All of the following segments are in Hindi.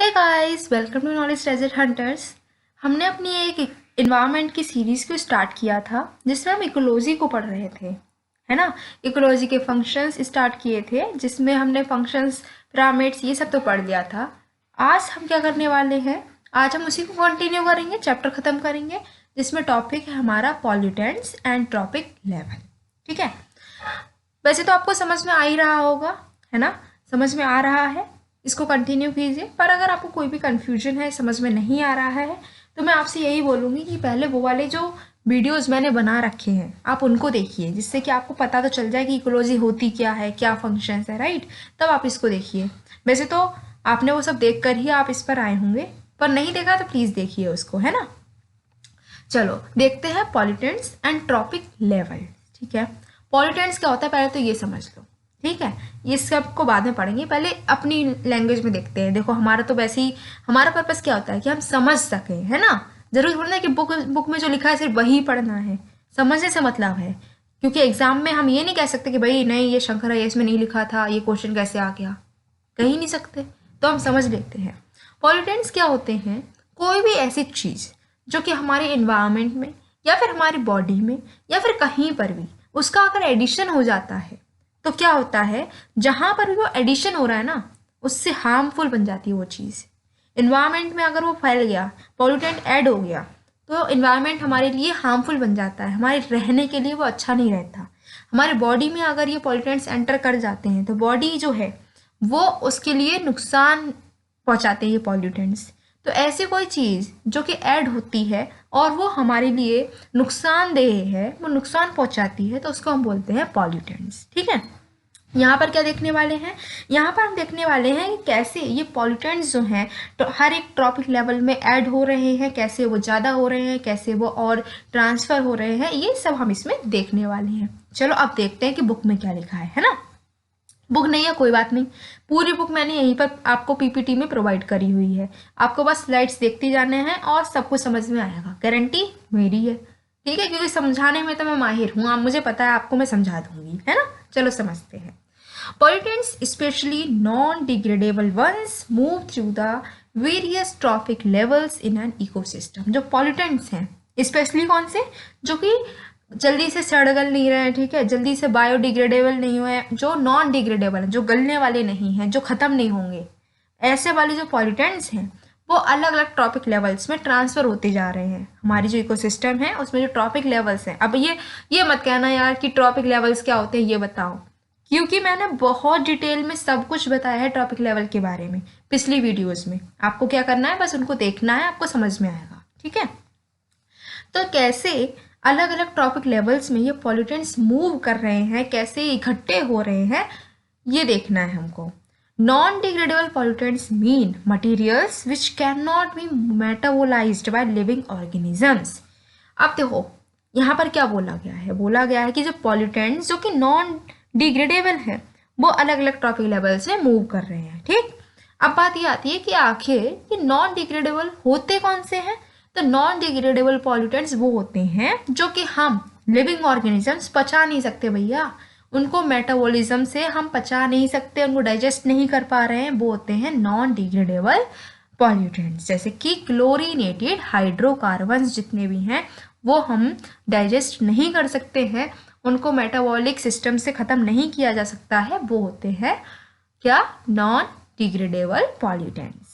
Hey guys, welcome to knowledge treasure hunters. हमने अपनी एक इन्वायरमेंट की सीरीज़ को स्टार्ट किया था जिसमें हम इकोलॉजी को पढ़ रहे थे, है ना। इकोलॉजी के फंक्शंस स्टार्ट किए थे जिसमें हमने फंक्शंस, पिरामिड्स, ये सब तो पढ़ लिया था। आज हम क्या करने वाले हैं, आज हम उसी को कंटिन्यू करेंगे, चैप्टर ख़त्म करेंगे जिसमें टॉपिक है हमारा पॉल्यूटेंट्स एंड ट्रॉपिक लेवल। ठीक है, वैसे तो आपको समझ में आ ही रहा होगा, है ना, समझ में आ रहा है, इसको कंटिन्यू कीजिए। पर अगर आपको कोई भी कन्फ्यूजन है, समझ में नहीं आ रहा है, तो मैं आपसे यही बोलूँगी कि पहले वो वाले जो वीडियोस मैंने बना रखे हैं आप उनको देखिए, जिससे कि आपको पता तो चल जाए कि इकोलॉजी होती क्या है, क्या फंक्शंस है, राइट। तब आप इसको देखिए। वैसे तो आपने वो सब देख कर ही आप इस पर आए होंगे, पर नहीं देखा तो प्लीज़ देखिए उसको, है ना। चलो देखते हैं पॉल्यूटेंट्स एंड ट्रॉपिक लेवल। ठीक है, पॉल्यूटेंट्स क्या होता है पहले तो ये समझ लो। ठीक है, ये सब को बाद में पढ़ेंगे, पहले अपनी लैंग्वेज में देखते हैं। देखो हमारा तो वैसे ही, हमारा पर्पस क्या होता है कि हम समझ सकें, है ना। जरूर थोड़ा ना कि बुक में जो लिखा है सिर्फ वही पढ़ना है, समझने से मतलब है। क्योंकि एग्जाम में हम ये नहीं कह सकते कि भाई नहीं ये शंकर है, इसमें नहीं लिखा था, ये क्वेश्चन कैसे आ गया, कह ही नहीं सकते। तो हम समझ लेते हैं पॉल्यूटेंट्स क्या होते हैं। कोई भी ऐसी चीज़ जो कि हमारे इन्वायरमेंट में या फिर हमारी बॉडी में या फिर कहीं पर भी उसका अगर एडिशन हो जाता है तो क्या होता है, जहाँ पर भी वो एडिशन हो रहा है ना, उससे हार्मफुल बन जाती है वो चीज़। इन्वायरमेंट में अगर वो फैल गया, पॉल्यूटेंट ऐड हो गया, तो इन्वायरमेंट हमारे लिए हार्मफुल बन जाता है, हमारे रहने के लिए वो अच्छा नहीं रहता। हमारे बॉडी में अगर ये पॉल्यूटेंट्स एंटर कर जाते हैं तो बॉडी जो है वो उसके लिए नुकसान पहुंचाते हैं ये पॉल्यूटेंट्स। तो ऐसी कोई चीज़ जो कि ऐड होती है और वो हमारे लिए नुकसानदेह है, वो नुकसान पहुंचाती है, तो उसको हम बोलते हैं पॉल्यूटेंट्स। ठीक है, यहाँ पर क्या देखने वाले हैं, यहाँ पर हम देखने वाले हैं कि कैसे ये पॉल्यूटेंट्स जो हैं तो हर एक ट्रॉपिक लेवल में ऐड हो रहे हैं, कैसे वो ज़्यादा हो रहे हैं, कैसे वो और ट्रांसफ़र हो रहे हैं, ये सब हम इसमें देखने वाले हैं। चलो अब देखते हैं कि बुक में क्या लिखा है ना। बुक नहीं है कोई बात नहीं, पूरी बुक मैंने यहीं पर आपको पीपीटी में प्रोवाइड करी हुई है। आपको बस स्लाइड्स देखते जाने हैं और सब कुछ समझ में आएगा, गारंटी मेरी है। ठीक है, क्योंकि समझाने में तो मैं माहिर हूँ, आप मुझे पता है, आपको मैं समझा दूंगी, है ना। चलो समझते हैं। Pollutants, especially non-degradable ones, move through the various trophic levels in an ecosystem। जो pollutants हैं, स्पेशली कौन से, जो कि जल्दी से सड़ गल नहीं रहे हैं, ठीक है, जल्दी से बायोडिग्रेडेबल नहीं हुए हैं, जो नॉन डिग्रेडेबल हैं, जो गलने वाले नहीं हैं, जो ख़त्म नहीं होंगे, ऐसे वाले जो पॉल्यूटेंट्स हैं वो अलग अलग ट्रॉपिक लेवल्स में ट्रांसफ़र होते जा रहे हैं। हमारी जो इकोसिस्टम है उसमें जो ट्रॉपिक लेवल्स हैं, अब ये मत कहना यार कि ट्रॉपिक लेवल्स क्या होते हैं, ये बताओ, क्योंकि मैंने बहुत डिटेल में सब कुछ बताया है टॉपिक लेवल के बारे में पिछली वीडियोस में। आपको क्या करना है, बस उनको देखना है, आपको समझ में आएगा। ठीक है, तो कैसे अलग अलग ट्रॉपिक लेवल्स में ये पॉल्यूटेंट्स मूव कर रहे हैं, कैसे इकट्ठे हो रहे हैं, ये देखना है हमको। Non degradable pollutants mean materials which can not be metabolised by living organisms. अब देखो यहाँ पर क्या बोला गया है, बोला गया है कि जो पॉल्यूटेंट्स जो कि नॉन डिग्रेडेबल है वो अलग अलग ट्रॉपिक लेवल्स में मूव कर रहे हैं। ठीक, अब बात ये आती है कि आखिर ये नॉन डिग्रेडेबल होते कौन से हैं। तो नॉन डिग्रेडेबल पॉल्यूटेंट्स वो होते हैं जो कि हम लिविंग ऑर्गेनिजम्स पचा नहीं सकते भैया, उनको मेटाबॉलिज्म से हम पचा नहीं सकते, उनको डाइजेस्ट नहीं कर पा रहे हैं, वो होते हैं नॉन डिग्रेडेबल पॉल्यूटेंट्स। जैसे कि क्लोरीनेटेड हाइड्रोकार्बन्स जितने भी हैं वो हम डाइजेस्ट नहीं कर सकते हैं, उनको मेटाबॉलिक सिस्टम से ख़त्म नहीं किया जा सकता है, वो होते हैं क्या, non degradable pollutants.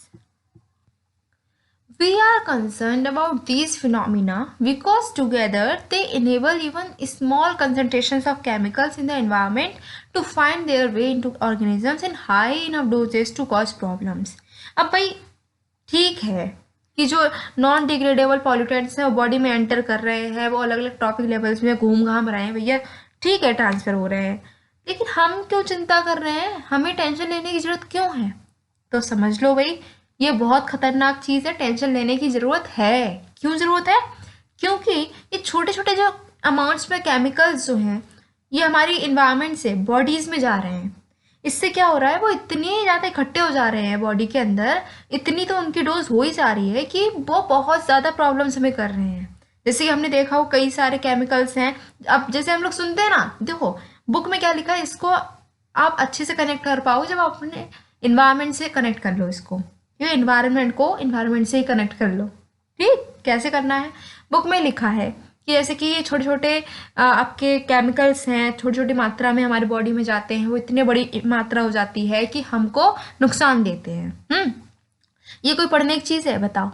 We are concerned about these phenomena because together they enable even small concentrations of chemicals in the environment to find their way into organisms in high enough doses to cause problems। अब भाई ठीक है कि जो नॉन डिग्रेडेबल पॉल्यूटेंट्स हैं वो बॉडी में एंटर कर रहे हैं, वो अलग अलग ट्रॉपिक लेवल्स में घूम घाम रहे हैं भैया, ठीक है, ट्रांसफ़र हो रहे हैं, लेकिन हम क्यों चिंता कर रहे हैं, हमें टेंशन लेने की ज़रूरत क्यों है। तो समझ लो भाई, ये बहुत ख़तरनाक चीज़ है, टेंशन लेने की ज़रूरत है। क्यों ज़रूरत है, क्योंकि ये छोटे छोटे जो अमाउंट्स में केमिकल्स जो हैं ये हमारी इन्वायरमेंट से बॉडीज़ में जा रहे हैं, इससे क्या हो रहा है, वो इतने ज़्यादा इकट्ठे हो जा रहे हैं बॉडी के अंदर, इतनी तो उनकी डोज हो ही जा रही है कि वो बहुत ज़्यादा प्रॉब्लम्स हमें कर रहे हैं। जैसे कि हमने देखा हो कई सारे केमिकल्स हैं, अब जैसे हम लोग सुनते हैं ना, देखो बुक में क्या लिखा है, इसको आप अच्छे से कनेक्ट कर पाओ जब आप अपने इन्वायरमेंट से कनेक्ट कर लो इसको। ये इन्वायरमेंट को इन्वायरमेंट से ही कनेक्ट कर लो। ठीक, कैसे करना है, बुक में लिखा है कि जैसे कि ये छोटे छोटे आपके केमिकल्स हैं, छोटी छोटी मात्रा में हमारी बॉडी में जाते हैं, वो इतनी बड़ी मात्रा हो जाती है कि हमको नुकसान देते हैं। ये कोई पढ़ने की चीज़ है, बताओ?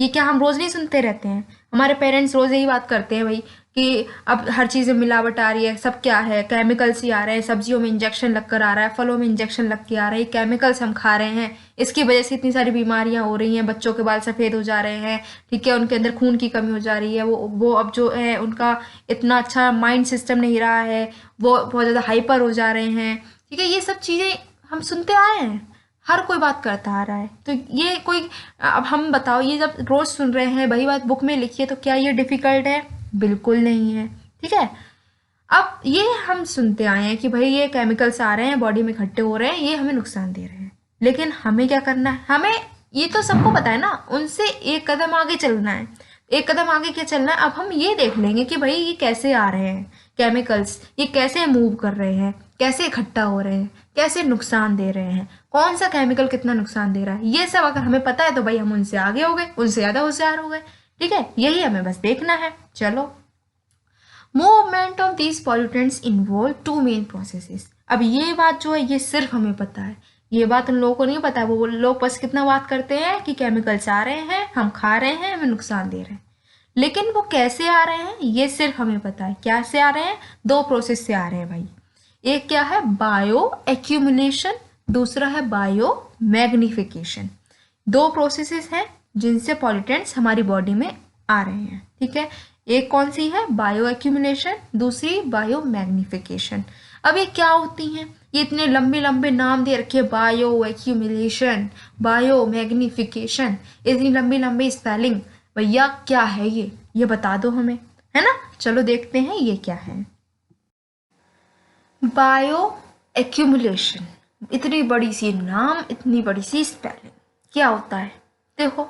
ये क्या हम रोज़ नहीं सुनते रहते हैं? हमारे पेरेंट्स रोज़ यही बात करते हैं भाई कि अब हर चीज़ में मिलावट आ रही है, सब क्या है, केमिकल्स ही आ रहे हैं, सब्जियों में इंजेक्शन लग कर आ रहा है, फलों में इंजेक्शन लग के आ रहा है, केमिकल्स हम खा रहे हैं, इसकी वजह से इतनी सारी बीमारियां हो रही हैं, बच्चों के बाल सफ़ेद हो जा रहे हैं, ठीक है, उनके अंदर खून की कमी हो जा रही है, वो अब जो है उनका इतना अच्छा माइंड सिस्टम नहीं रहा है, वो बहुत ज़्यादा हाइपर हो जा रहे हैं, ठीक है। ये सब चीज़ें हम सुनते आए हैं, हर कोई बात करता आ रहा है। तो ये कोई, अब हम बताओ, ये जब रोज सुन रहे हैं, वही बात बुक में लिखी है, तो क्या ये डिफिकल्ट है? बिल्कुल नहीं है, ठीक है। अब ये हम सुनते आए हैं कि भाई ये केमिकल्स आ रहे हैं, बॉडी में इकट्ठे हो रहे हैं, ये हमें नुकसान दे रहे हैं, लेकिन हमें क्या करना है? हमें ये तो सबको पता है ना, उनसे एक कदम आगे चलना है। एक कदम आगे क्या चलना है? अब हम ये देख लेंगे कि भाई ये कैसे आ रहे हैं केमिकल्स, ये कैसे मूव कर रहे हैं, कैसे इकट्ठा हो रहे हैं, कैसे नुकसान दे रहे हैं, कौन सा केमिकल कितना नुकसान दे रहा है, ये सब अगर हमें पता है तो भाई हम उनसे आगे हो गए, उनसे ज़्यादा होशियार हो गए, ठीक है। यही हमें बस देखना है। चलो, movement of these pollutants involve two main processes. अब ये बात जो है ये सिर्फ हमें पता है, ये बात उन लोगों को नहीं पता है। वो लोग बस कितना बात करते हैं कि केमिकल्स आ रहे हैं, हम खा रहे हैं, हमें नुकसान दे रहे हैं, लेकिन वो कैसे आ रहे हैं ये सिर्फ हमें पता है। क्या से आ रहे हैं? दो प्रोसेस से आ रहे हैं भाई। एक क्या है? बायो एक्यूमुलेशन, दूसरा है बायो मैग्निफिकेशन। दो प्रोसेसेस हैं जिनसे पॉल्यूटेंट्स हमारी बॉडी में आ रहे हैं, ठीक है। एक कौन सी है? बायो एक्यूमुलेशन, दूसरी बायो मैग्निफिकेशन। अब ये क्या होती हैं? ये इतने लंबे लंबे नाम दे रखे, बायो एक्यूमुलेशन, बायो मैग्निफिकेशन, इतनी लंबी लंबी स्पेलिंग, भैया क्या है ये बता दो हमें, है ना। चलो देखते हैं ये क्या है। बायो एक्यूमुलेशन, इतनी बड़ी सी नाम, इतनी बड़ी सी स्पेलिंग, क्या होता है? देखो,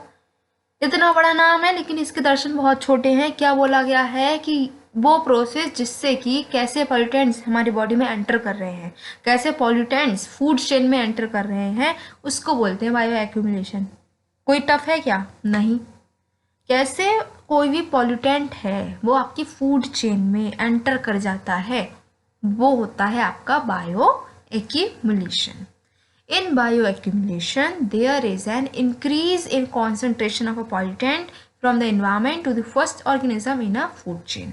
इतना बड़ा नाम है लेकिन इसके दर्शन बहुत छोटे हैं। क्या बोला गया है कि वो प्रोसेस जिससे कि कैसे पॉल्यूटेंट्स हमारी बॉडी में एंटर कर रहे हैं, कैसे पॉल्यूटेंट्स फूड चेन में एंटर कर रहे हैं, उसको बोलते हैं बायो एक्यूमुलेशन। कोई टफ है क्या? नहीं। कैसे कोई भी पॉल्यूटेंट है वो आपकी फूड चेन में एंटर कर जाता है, वो होता है आपका bio accumulation. In bioaccumulation, there is an increase in concentration of a pollutant from the environment to the first organism in a food chain.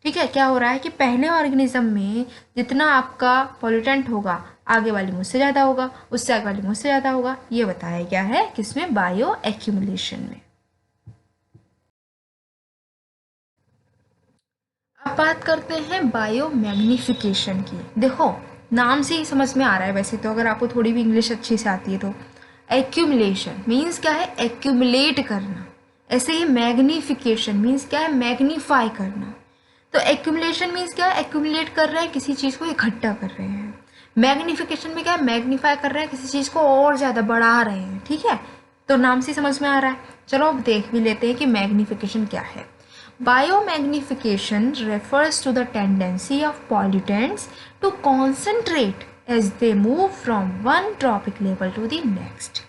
ठीक है, क्या हो रहा है कि पहले ऑर्गेनिज्म में जितना आपका पॉल्यूटेंट होगा, आगे वाली मुझसे ज़्यादा होगा, उससे आगे वाली मुझसे ज़्यादा होगा, ये बताया गया है किसमें? बायो एक्यूमुलेशन में। अब बात करते हैं बायो मैग्निफिकेशन की। देखो, नाम से ही समझ में आ रहा है वैसे तो, अगर आपको थोड़ी भी इंग्लिश अच्छी से आती है तो। एक्यूमुलेशन मीन्स क्या है? एक्यूमुलेट करना। ऐसे ही मैग्निफिकेशन मीन्स क्या है? मैग्नीफाई करना। तो एक्यूमुलेशन मीन्स क्या है? एक्यूमुलेट कर रहे हैं, किसी चीज़ को इकट्ठा कर रहे हैं। मैग्निफिकेशन में क्या है? मैग्नीफाई कर रहे हैं, किसी चीज़ को और ज़्यादा बढ़ा रहे हैं, ठीक है। तो नाम से समझ में आ रहा है। चलो अब देख भी लेते हैं कि मैग्निफिकेशन क्या है। Biomagnification refers to the tendency of pollutants to concentrate as they move from one trophic level to the next.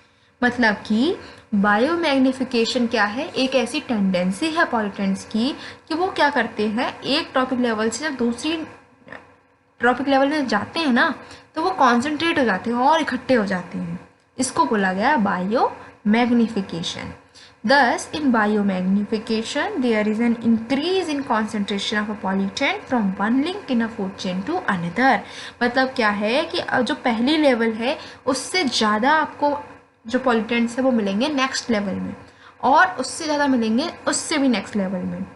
मतलब कि बायोमैग्निफिकेशन क्या है? एक ऐसी टेंडेंसी है पॉल्यूटेंट्स की कि वो क्या करते हैं, एक ट्रॉपिक लेवल से जब दूसरी ट्रॉपिक लेवल में जाते हैं ना, तो वो कॉन्सेंट्रेट हो जाते हैं और इकट्ठे हो जाते हैं। इसको बोला गया biomagnification. Thus, in biomagnification, there is an increase in concentration of a pollutant from one link in a food chain to another. मतलब क्या है कि जो पहली लेवल है उससे ज़्यादा आपको जो पॉल्यूटेंट्स है वो मिलेंगे नेक्स्ट लेवल में, और उससे ज़्यादा मिलेंगे उससे भी नेक्स्ट लेवल में।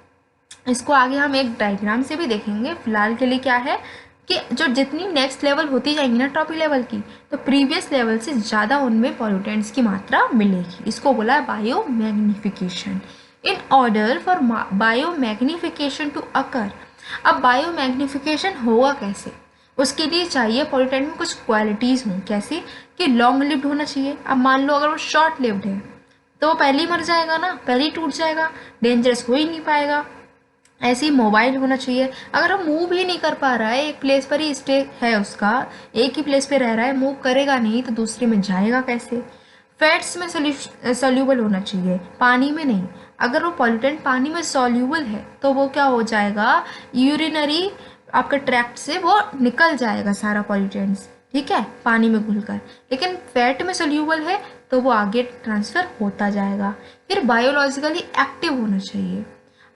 इसको आगे हम एक डायग्राम से भी देखेंगे। फिलहाल के लिए क्या है कि जो जितनी नेक्स्ट लेवल होती जाएंगी ना टॉपिक लेवल की, तो प्रीवियस लेवल से ज़्यादा उनमें पॉल्यूटेंट्स की मात्रा मिलेगी। इसको बोला है biomagnification. In order for biomagnification to occur, अब बायो मैग्निफिकेशन होगा कैसे? उसके लिए चाहिए पॉल्यूटेंट में कुछ क्वालिटीज़ हों। कैसे? कि लॉन्ग लिव्ड होना चाहिए। अब मान लो अगर वो शॉर्ट लिव्ड है तो वो पहले ही मर जाएगा ना, पहले ही टूट जाएगा, डेंजरस हो ही नहीं पाएगा। ऐसे ही मोबाइल होना चाहिए। अगर वो मूव ही नहीं कर पा रहा है, एक प्लेस पर ही स्टे है उसका, एक ही प्लेस पे रह रहा है, मूव करेगा नहीं तो दूसरे में जाएगा कैसे? फैट्स में सोल्यूबल होना चाहिए, पानी में नहीं। अगर वो पॉल्यूटेंट पानी में सोल्यूबल है तो वो क्या हो जाएगा, यूरिनरी आपका ट्रैक्ट से वो निकल जाएगा सारा पॉल्यूटेंट्स, ठीक है, पानी में घुलकर। लेकिन फैट में सोल्यूबल है तो वो आगे ट्रांसफ़र होता जाएगा। फिर बायोलॉजिकली एक्टिव होना चाहिए।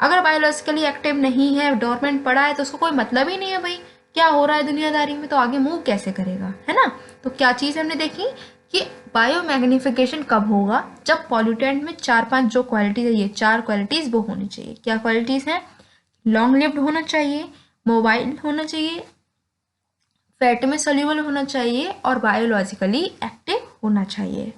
अगर बायोलॉजिकली एक्टिव नहीं है, डोरमेंट पड़ा है, तो उसको कोई मतलब ही नहीं है भाई क्या हो रहा है दुनियादारी में, तो आगे मूव कैसे करेगा, है ना। तो क्या चीज़ हमने देखी कि बायोमैग्निफिकेशन कब होगा, जब पॉल्यूटेंट में 4-5 जो क्वालिटीज है, ये 4 क्वालिटीज़ वो होनी चाहिए। क्या क्वालिटीज़ हैं, लॉन्ग लिव्ड होना चाहिए, मोबाइल होना चाहिए, फैट में सोल्यूबल होना चाहिए और बायोलॉजिकली एक्टिव होना चाहिए।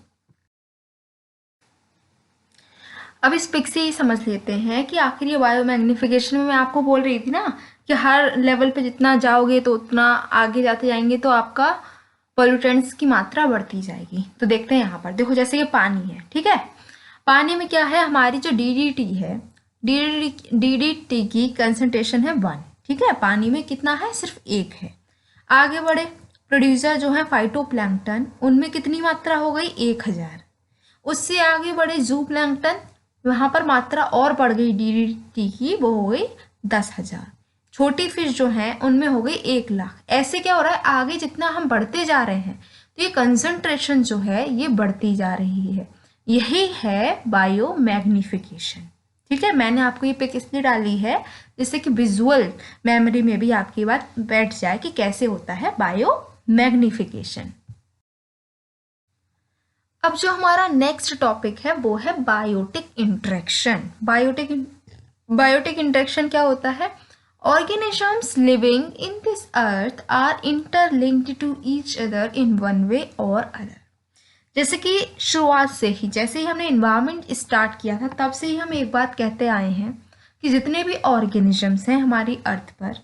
अब इस पिक से ही समझ लेते हैं कि आखिर ये बायोमैग्निफिकेशन में मैं आपको बोल रही थी ना कि हर लेवल पे जितना जाओगे तो उतना आगे जाते जाएंगे तो आपका पॉल्यूटेंट्स की मात्रा बढ़ती जाएगी। तो देखते हैं यहाँ पर, देखो जैसे ये पानी है, ठीक है, पानी में क्या है, हमारी जो डीडीटी है, डीडीटी की कंसंट्रेशन है 1, ठीक है, पानी में कितना है, सिर्फ 1 है। आगे बढ़े, प्रोड्यूसर जो है फाइटोप्लैंक्टन, उनमें कितनी मात्रा हो गई, 1000। उससे आगे बढ़े जू प्लैंक्टन, वहाँ पर मात्रा और बढ़ गई डीडीटी की, वो हो गई 10,000। छोटी फिश जो हैं उनमें हो गई 1,00,000। ऐसे क्या हो रहा है, आगे जितना हम बढ़ते जा रहे हैं तो ये कंसंट्रेशन जो है ये बढ़ती जा रही है। यही है बायोमैग्निफिकेशन, ठीक है। मैंने आपको ये पिक इसलिए डाली है जिससे कि विजुअल मेमोरी में भी आपकी बात बैठ जाए कि कैसे होता है बायोमैग्निफिकेशन। अब जो हमारा नेक्स्ट टॉपिक है वो है बायोटिक इंटरेक्शन। बायोटिक इंटरेक्शन क्या होता है, organisms living in this earth are interlinked to each other in one way or other. जैसे कि शुरुआत से ही, जैसे ही हमने इन्वायरमेंट स्टार्ट किया था तब से ही हम एक बात कहते आए हैं कि जितने भी ऑर्गेनिजम्स हैं हमारी अर्थ पर,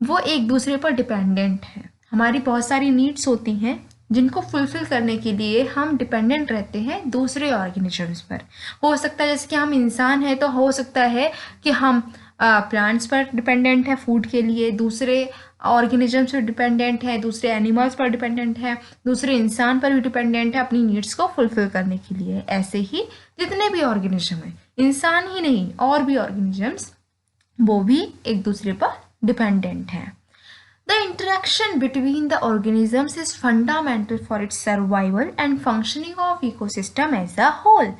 वो एक दूसरे पर डिपेंडेंट हैं। हमारी बहुत सारी नीड्स होती हैं जिनको फुलफिल करने के लिए हम डिपेंडेंट रहते हैं दूसरे ऑर्गेनिजम्स पर। हो सकता है जैसे कि हम इंसान हैं तो हो सकता है कि हम प्लांट्स पर डिपेंडेंट है फूड के लिए, दूसरे ऑर्गेनिजम्स पर डिपेंडेंट है, दूसरे एनिमल्स पर डिपेंडेंट है, दूसरे इंसान पर भी डिपेंडेंट है अपनी नीड्स को फुलफिल करने के लिए। ऐसे ही जितने भी ऑर्गेनिज्म हैं, इंसान ही नहीं और भी ऑर्गेनिजम्स, वो भी एक दूसरे पर डिपेंडेंट हैं। The interaction between the organisms is fundamental for its survival and functioning of ecosystem as a whole.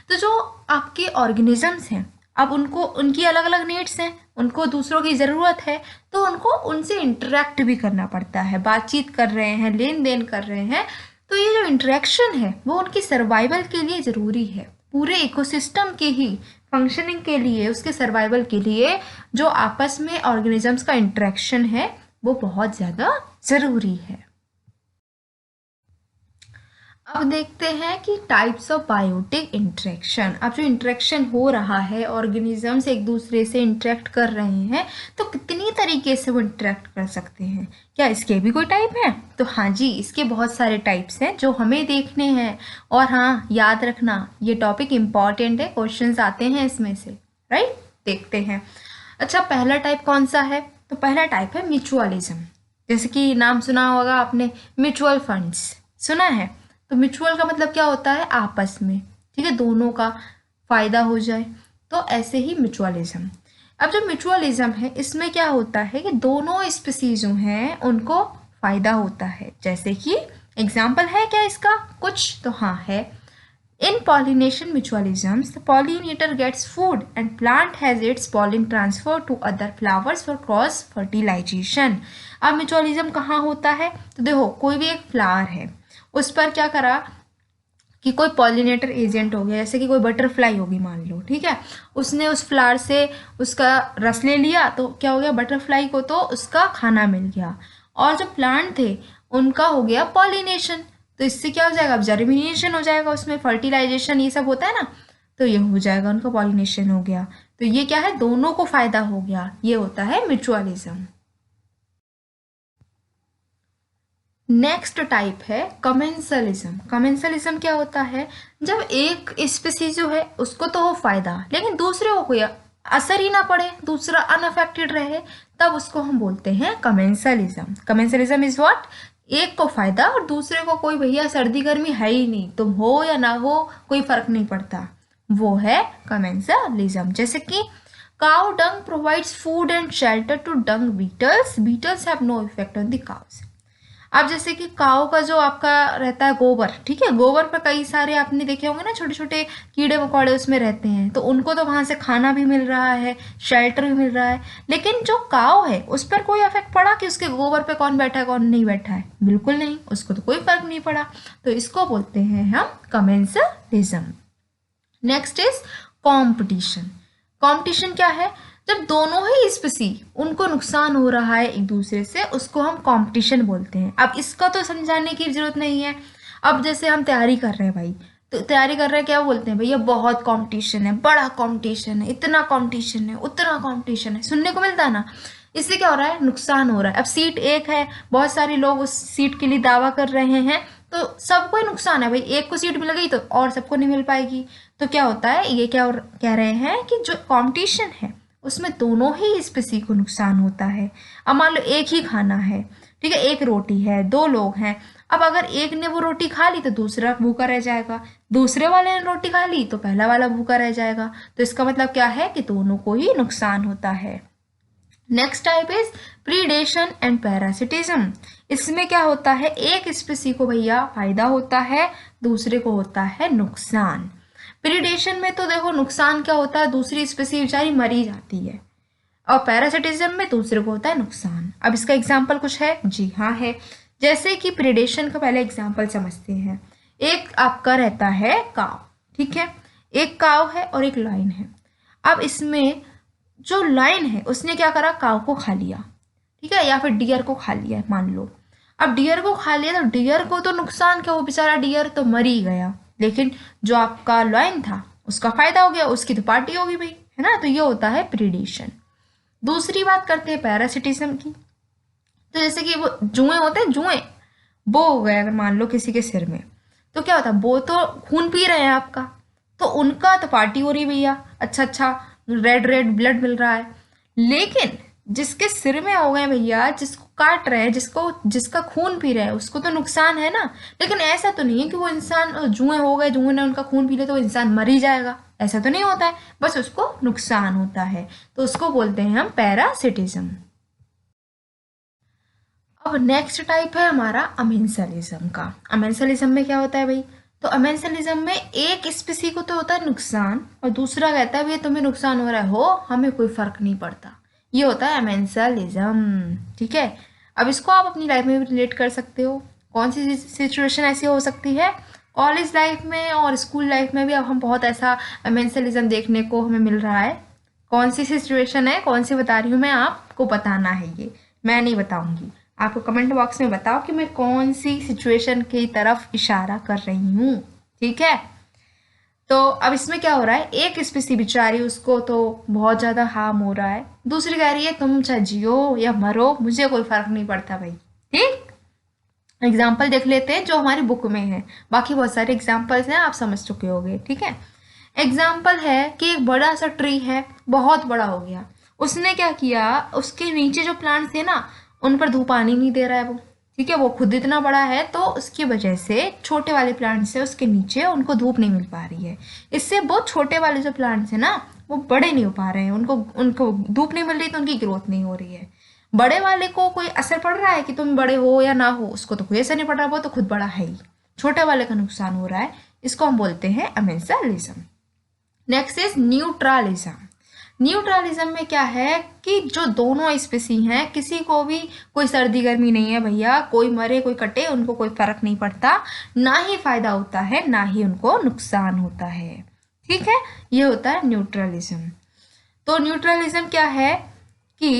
तो जो आपके organisms हैं, अब उनको उनकी अलग अलग नीड्स हैं, उनको दूसरों की ज़रूरत है, तो उनको उनसे इंटरेक्ट भी करना पड़ता है, बातचीत कर रहे हैं, लेन देन कर रहे हैं। तो ये जो इंटरेक्शन है वो उनकी सर्वाइवल के लिए ज़रूरी है, पूरे इकोसिस्टम के ही फंक्शनिंग के लिए, उसके सर्वाइवल के लिए जो आपस में ऑर्गेनिजम्स का इंटरेक्शन है वो बहुत ज़्यादा ज़रूरी है। अब देखते हैं कि टाइप्स ऑफ बायोटिक इंटरेक्शन। अब जो इंटरेक्शन हो रहा है, ऑर्गेनिजम्स एक दूसरे से इंटरेक्ट कर रहे हैं, तो कितनी तरीके से वो इंटरेक्ट कर सकते हैं, क्या इसके भी कोई टाइप है? तो हाँ जी, इसके बहुत सारे टाइप्स हैं जो हमें देखने हैं। और हाँ, याद रखना ये टॉपिक इम्पॉर्टेंट है, क्वेश्चंस आते हैं इसमें से, राइट। देखते हैं। अच्छा, पहला टाइप कौन सा है? तो पहला टाइप है म्यूचुअलिज्म। जैसे कि नाम सुना होगा आपने, म्यूचुअल फंड्स सुना है। तो म्यूचुअल का मतलब क्या होता है, आपस में, ठीक है, दोनों का फायदा हो जाए, तो ऐसे ही म्यूचुअलिज्म। अब जो म्यूचुअलिज्म है इसमें क्या होता है कि दोनों स्पीसीज जो हैं उनको फायदा होता है। जैसे कि एग्जाम्पल है क्या इसका कुछ? तो हाँ है। In pollination mutualisms, the pollinator gets food and plant has its pollen transferred to other flowers for cross fertilization. अब म्यूचुअलिज्म कहाँ होता है? तो देखो, कोई भी एक फ्लावर है, उस पर क्या करा कि कोई पॉलिनेटर एजेंट हो गया, जैसे कि कोई बटरफ्लाई होगी मान लो, ठीक है, उसने उस फ्लावर से उसका रस ले लिया, तो क्या हो गया, बटरफ्लाई को तो उसका खाना मिल गया, और जो प्लांट थे उनका हो गया पॉलिनेशन। तो इससे क्या हो जाएगा, अब जर्मिनेशन हो जाएगा, उसमें फर्टिलाइजेशन ये सब होता है ना, तो ये हो जाएगा, उनका पॉलिनेशन हो गया। तो ये क्या है, दोनों को फायदा हो गया, ये होता है म्यूचुअलिज्म। नेक्स्ट टाइप है कमेंसलिज्म। कमेंसलिज्म क्या होता है, जब एक स्पीसीज जो है उसको तो हो फायदा, लेकिन दूसरे को कोई असर ही ना पड़े, दूसरा अनअफेक्टेड रहे, तब उसको हम बोलते हैं कमेंसलिज्म। कमेंसलिज्म इज व्हाट, एक को फायदा और दूसरे को कोई भैया सर्दी गर्मी है ही नहीं, तुम हो या ना हो कोई फर्क नहीं पड़ता, वो है कमेंसलिज्म। जैसे कि cow dung provides food and shelter to dung beetles, beetles have no effect on the cows. अब जैसे कि काऊ का जो आपका रहता है गोबर, ठीक है, गोबर पर कई सारे आपने देखे होंगे ना छोटे छोटे कीड़े मकोड़े उसमें रहते हैं, तो उनको तो वहां से खाना भी मिल रहा है, शेल्टर भी मिल रहा है। लेकिन जो काऊ है उस पर कोई इफेक्ट पड़ा कि उसके गोबर पे कौन बैठा है कौन नहीं बैठा है? बिल्कुल नहीं, उसको तो कोई फर्क नहीं पड़ा। तो इसको बोलते हैं हम commensalism. Next is competition. Competition क्या है? जब दोनों ही स्पीसी उनको नुकसान हो रहा है एक दूसरे से, उसको हम कंपटीशन बोलते हैं। अब इसका तो समझाने की जरूरत नहीं है। अब जैसे हम तैयारी कर रहे हैं भाई, तो तैयारी कर रहे हैं, क्या बोलते हैं भैया? बहुत कंपटीशन है, बड़ा कंपटीशन है, इतना कंपटीशन है, उतना कंपटीशन है, सुनने को मिलता है ना। इससे क्या हो रहा है? नुकसान हो रहा है। अब सीट एक है, बहुत सारे लोग उस सीट के लिए दावा कर रहे हैं, तो सबको ही नुकसान है भाई। एक को सीट मिल गई तो और सबको नहीं मिल पाएगी। तो क्या होता है, ये क्या कह रहे हैं कि जो कंपटीशन है उसमें दोनों ही स्पीसी को नुकसान होता है। अब मान लो एक ही खाना है, ठीक है, एक रोटी है, दो लोग हैं। अब अगर एक ने वो रोटी खा ली तो दूसरा भूखा रह जाएगा, दूसरे वाले ने रोटी खा ली तो पहला वाला भूखा रह जाएगा। तो इसका मतलब क्या है कि दोनों को ही नुकसान होता है। Next type is predation and parasitism. इसमें क्या होता है, एक स्पीसी को भैया फायदा होता है, दूसरे को होता है नुकसान। प्रीडेशन में तो देखो नुकसान क्या होता है, दूसरी स्पीसी बेचारी मरी जाती है, और पैरासिटिज्म में दूसरे को होता है नुकसान। अब इसका एग्जाम्पल कुछ है? जी हाँ है। जैसे कि प्रीडेशन का पहले एग्जाम्पल समझते हैं। एक आपका रहता है काव, ठीक है, एक काव है और एक लाइन है। अब इसमें जो लाइन है उसने क्या करा, काव को खा लिया, ठीक है, या फिर डियर को खा लिया मान लो। अब डियर को खा लिया तो डियर को तो नुकसान क्या, वो बेचारा डियर तो मर ही गया। लेकिन जो आपका लाइन था उसका फायदा हो गया, उसकी तो पार्टी होगी भाई, है ना। तो ये होता है प्रीडेशन। दूसरी बात करते हैं पैरासिटिज्म की। तो जैसे कि वो जुएं होते हैं, जुएं वो हो गए अगर मान लो किसी के सिर में, तो क्या होता है, वो तो खून पी रहे हैं आपका, तो उनका तो पार्टी हो रही भैया, अच्छा अच्छा रेड रेड ब्लड मिल रहा है। लेकिन जिसके सिर में हो गए भैया, जिसको काट रहे हैं, जिसको जिसका खून पी रहे हैं, उसको तो नुकसान है ना। लेकिन ऐसा तो नहीं है कि वो इंसान जुएं हो गए, जुएं ने उनका खून पी लिया तो वो इंसान मर ही जाएगा, ऐसा तो नहीं होता है, बस उसको नुकसान होता है। तो उसको बोलते हैं हम पैरासिटिज्म। अब नेक्स्ट टाइप है हमारा अमेंसलिज्म का। अमेंसलिज्म में क्या होता है भाई? तो अमेंसलिज्म में एक स्पीसी को तो होता है नुकसान और दूसरा कहता है भैया तुम्हें नुकसान हो रहा है, हो हमें कोई फर्क नहीं पड़ता। ये होता है अमेंसलिज्म, ठीक है। अब इसको आप अपनी लाइफ में भी रिलेट कर सकते हो। कौन सी सिचुएशन ऐसी हो सकती है? कॉलेज लाइफ में और स्कूल लाइफ में भी अब हम बहुत ऐसा अमेंसलिज्म देखने को हमें मिल रहा है। कौन सी सिचुएशन है, कौन सी बता रही हूँ मैं, आपको बताना है, ये मैं नहीं बताऊंगी। आपको कमेंट बॉक्स में बताओ कि मैं कौन सी सिचुएशन की तरफ इशारा कर रही हूँ, ठीक है। तो अब इसमें क्या हो रहा है, एक स्पीसी बेचारी उसको तो बहुत ज़्यादा हार्म हो रहा है, दूसरी कह रही है तुम चाहे जियो या मरो मुझे कोई फर्क नहीं पड़ता भाई, ठीक। एग्जाम्पल देख लेते हैं जो हमारी बुक में है, बाकी बहुत सारे एग्जाम्पल्स हैं आप समझ चुके होंगे, ठीक है। एग्जाम्पल है कि एक बड़ा सा ट्री है, बहुत बड़ा हो गया, उसने क्या किया, उसके नीचे जो प्लांट्स थे ना उन पर धूप पानी नहीं दे रहा है वो, ठीक है, वो खुद इतना बड़ा है तो उसकी वजह से छोटे वाले प्लांट्स है उसके नीचे उनको धूप नहीं मिल पा रही है। इससे बहुत छोटे वाले जो प्लांट्स है ना वो बड़े नहीं हो पा रहे हैं, उनको उनको धूप नहीं मिल रही तो उनकी ग्रोथ नहीं हो रही है। बड़े वाले को कोई असर पड़ रहा है कि तुम बड़े हो या ना हो, उसको तो कोई असर नहीं पड़ रहा, वो तो खुद बड़ा है ही, छोटे वाले का नुकसान हो रहा है। इसको हम बोलते हैं amensalism. Next is neutralism. Neutralism में क्या है कि जो दोनों स्पीसी हैं, किसी को भी कोई सर्दी गर्मी नहीं है भैया, कोई मरे कोई कटे उनको कोई फर्क नहीं पड़ता, ना ही फायदा होता है ना ही उनको नुकसान होता है, ठीक है। ये होता है न्यूट्रलिज्म। तो न्यूट्रलिज्म क्या है कि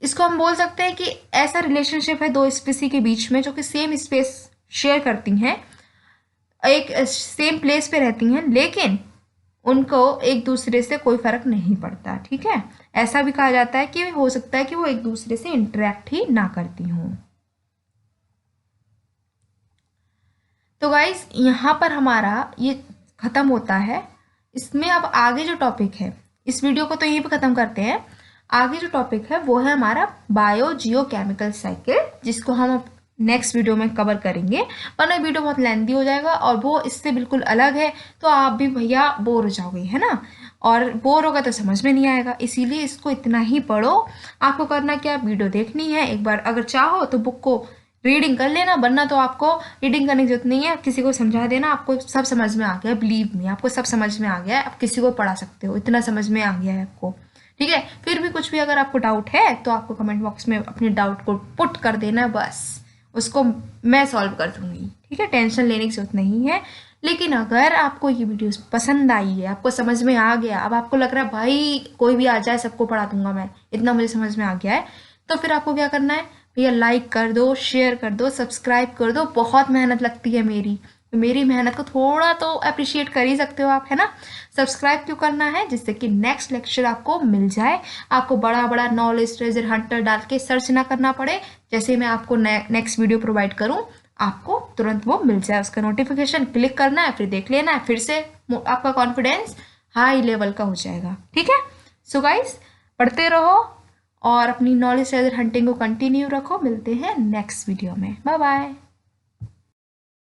इसको हम बोल सकते हैं कि ऐसा रिलेशनशिप है दो स्पीसी के बीच में जो कि सेम स्पेस शेयर करती हैं, एक सेम प्लेस पे रहती हैं, लेकिन उनको एक दूसरे से कोई फर्क नहीं पड़ता, ठीक है। ऐसा भी कहा जाता है कि हो सकता है कि वो एक दूसरे से इंटरेक्ट ही ना करती हों। तो गाइज यहाँ पर हमारा ये खत्म होता है। इसमें अब आगे जो टॉपिक है, इस वीडियो को तो यहीं पे ख़त्म करते हैं। आगे जो टॉपिक है वो है हमारा बायो जियो केमिकल साइकिल, जिसको हम नेक्स्ट वीडियो में कवर करेंगे, वरना वीडियो बहुत लेंथी हो जाएगा और वो इससे बिल्कुल अलग है, तो आप भी भैया बोर हो जाओगे, है ना। और बोर होगा तो समझ में नहीं आएगा, इसीलिए इसको इतना ही पढ़ो। आपको करना क्या, वीडियो देखनी है एक बार, अगर चाहो तो बुक को रीडिंग कर लेना, वरना तो आपको रीडिंग करने की जरूरत नहीं है, किसी को समझा देना, आपको सब समझ में आ गया, बिलीव मी आपको सब समझ में आ गया है, आप किसी को पढ़ा सकते हो, इतना समझ में आ गया है आपको। ठीक है, फिर भी कुछ भी अगर आपको डाउट है तो आपको कमेंट बॉक्स में अपने डाउट को पुट कर देना, बस उसको मैं सॉल्व कर दूंगी। ठीक है, टेंशन लेने की जरूरत नहीं है। लेकिन अगर आपको ये वीडियोस पसंद आई है, आपको समझ में आ गया, अब आपको लग रहा है भाई कोई भी आ जाए सबको पढ़ा दूंगा मैं, इतना मुझे समझ में आ गया है, तो फिर आपको क्या करना है भैया, लाइक कर दो, शेयर कर दो, सब्सक्राइब कर दो। बहुत मेहनत लगती है मेरी, तो मेरी मेहनत को थोड़ा तो अप्रिशिएट कर ही सकते हो आप, है ना। सब्सक्राइब क्यों करना है, जिससे कि नेक्स्ट लेक्चर आपको मिल जाए, आपको बड़ा बड़ा नॉलेज ट्रेजर हंटर डाल के सर्च ना करना पड़े, जैसे मैं आपको नेक्स्ट वीडियो प्रोवाइड करूं आपको तुरंत वो मिल जाए, उसका नोटिफिकेशन क्लिक करना है, फिर देख लेना है, फिर से आपका कॉन्फिडेंस हाई लेवल का हो जाएगा। ठीक है, सो गाइस पढ़ते रहो और अपनी नॉलेज ट्रेजर हंटिंग को कंटिन्यू रखो। मिलते हैं नेक्स्ट वीडियो में, बाय बाय।